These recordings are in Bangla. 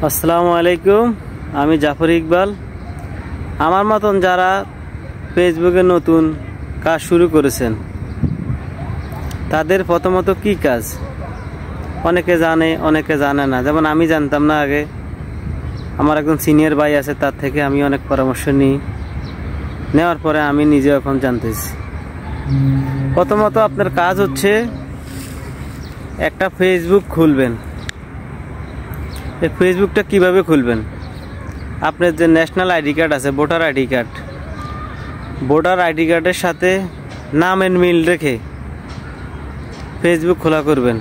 আসসালামু আলাইকুম, আমি জাফর ইকবাল। আমার মতন যারা ফেসবুকে নতুন কাজ শুরু করেছেন তাদের প্রথমত কি কাজ অনেকে জানে, অনেকে জানে না। যেমন আমি জানতাম না আগে, আমার একজন সিনিয়র ভাই আছে, তার থেকে আমি অনেক পরামর্শ নেওয়ার পরে আমি নিজে এখন জানতেছি। প্রথমত আপনার কাজ হচ্ছে একটা ফেসবুক খুলবেন। এই ফেসবুকটা কিভাবে খুলবেন? আপনার যে ন্যাশনাল আইডি কার্ড আছে, voter ID card, voter ID কার্ডের সাথে নামের মিল রেখে ফেসবুক খোলা করবেন।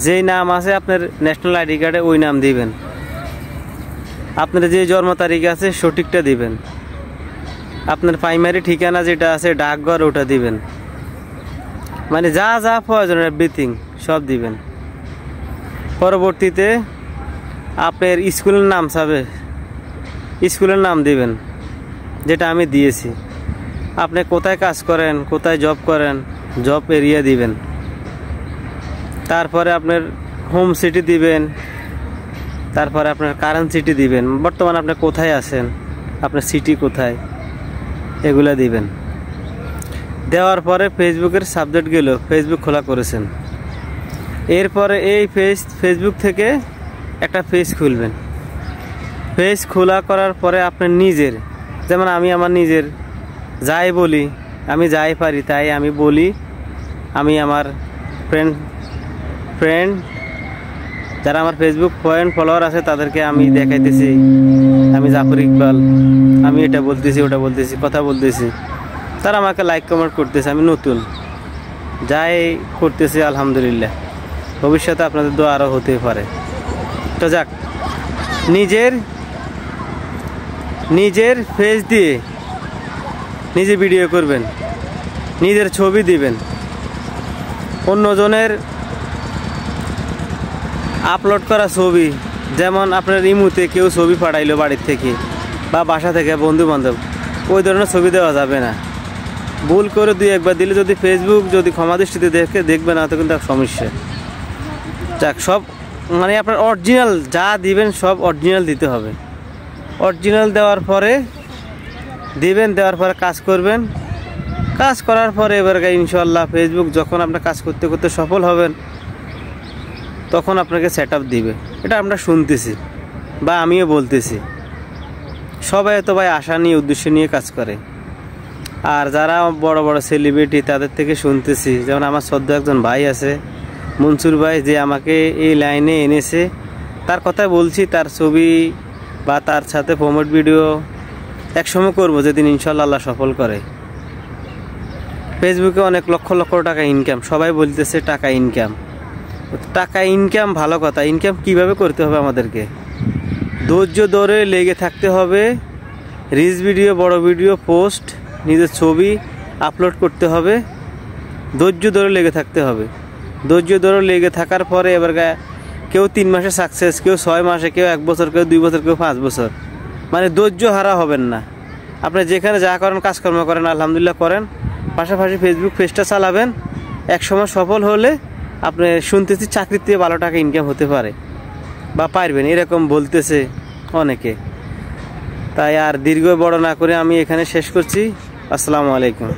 যেই নাম আছে আপনার ন্যাশনাল আইডি কার্ডে ওই নাম দিবেন। আপনার যে জন্ম তারিখ আছে সঠিকটা দিবেন। আপনার প্রাইমারি ঠিকানা যেটা আছে ডাকঘর ওটা দিবেন। মানে যা যা প্রয়োজন এভরিথিং সব দিবেন। পরবর্তীতে আপনার স্কুলের নাম চাবে, স্কুলের নাম দিবেন, যেটা আমি দিয়েছি। আপনি কোথায় কাজ করেন, কোথায় জব করেন, জব এরিয়া দিবেন। তারপরে আপনার হোম সিটি দিবেন। তারপরে আপনার কারেন্ট সিটি দিবেন, বর্তমানে আপনি কোথায় আছেন, আপনার সিটি কোথায়, এগুলা দিবেন। দেওয়ার পরে ফেসবুকের সাবজেক্ট গেল ফেসবুক খোলা করেছেন। এরপরে এই ফেসবুক থেকে একটা পেজ খুলবেন। পেজ খোলা করার পরে আপনার নিজের, যেমন আমি আমার নিজের যাই বলি, আমি যাই পারি তাই আমি বলি। আমি আমার ফ্রেন্ড যারা আমার ফেসবুক পয়েন্ট ফলোয়ার আছে তাদেরকে আমি দেখাইতেছি আমি জাফর ইকবাল, আমি এটা বলতেছি, ওটা বলতেছি, কথা বলতেছি। তারা আমাকে লাইক কমেন্ট করতেছে। আমি নতুন যাই করতেছি, আলহামদুলিল্লাহ। ভবিষ্যতে আপনাদের দোয়া আরও হতে পারে। তো যাক, নিজের ফেস দিয়ে নিজে ভিডিও করবেন, নিজের ছবি দিবেন। অন্যজনের আপলোড করা ছবি, যেমন আপনার ইমুতে কেউ ছবি পাঠাইলো বাড়ির থেকে বা বাসা থেকে, বন্ধু বান্ধব, ওই ধরনের ছবি দেওয়া যাবে না। ভুল করে দুই একবার দিলে যদি ফেসবুক যদি ক্ষমা দৃষ্টিতে দেখবে না, তো কিন্তু সমস্যা। যাক, সব মানে আপনার অরিজিনাল যা দিবেন সব অরিজিনাল দিতে হবে। অরিজিনাল দেওয়ার পরে দিবেন, দেওয়ার পরে কাজ করবেন। কাজ করার পরে এবার ইনশাল্লাহ ফেসবুক যখন আপনার কাজ করতে করতে সফল হবেন তখন আপনাকে সেট আপ দিবে। এটা আমরা শুনতেছি বা আমিও বলতেছি। সবাই তো ভাই আশা নিয়ে, উদ্দেশ্য নিয়ে কাজ করে। আর যারা বড় বড় সেলিব্রিটি তাদের থেকে শুনতেছি, যেমন আমার শ্রদ্ধা একজন ভাই আছে মনসুর ভাই, যে আমাকে এই লাইনে এনেছে, তার কথা বলছি। তার ছবি বা তার সাথে প্রমোট ভিডিও একসময় করবো, যেদিন ইনশাল্লাহ আল্লাহ সফল করে। ফেসবুকে অনেক লক্ষ লক্ষ টাকা ইনকাম, সবাই বলতেছে টাকা ইনকাম। টাকা ইনকাম ভালো কথা, ইনকাম কিভাবে করতে হবে আমাদেরকে? ধৈর্য ধরে লেগে থাকতে হবে। রিলস ভিডিও, বড় ভিডিও পোস্ট, নিজের ছবি আপলোড করতে হবে। ধৈর্য ধরে লেগে থাকতে হবে। ধৈর্য ধরে লেগে থাকার পরে এবার কেউ 3 মাসে সাকসেস, কেউ 6 মাসে, কেউ 1 বছর, কেউ 2 বছর, কেউ 5 বছর। মানে ধৈর্য হারা হবেন না। আপনি যেখানে যা করেন, কাজকর্ম করেন, আলহামদুলিল্লাহ করেন, পাশাপাশি ফেসবুক পেজটা চালাবেন। একসময় সফল হলে আপনি শুনতেছি চাকরির থেকে ভালো টাকা ইনকাম হতে পারে বা পারবেন, এরকম বলতেছে অনেকে। তাই আর দীর্ঘ বড় না করে আমি এখানে শেষ করছি। আসসালামু আলাইকুম।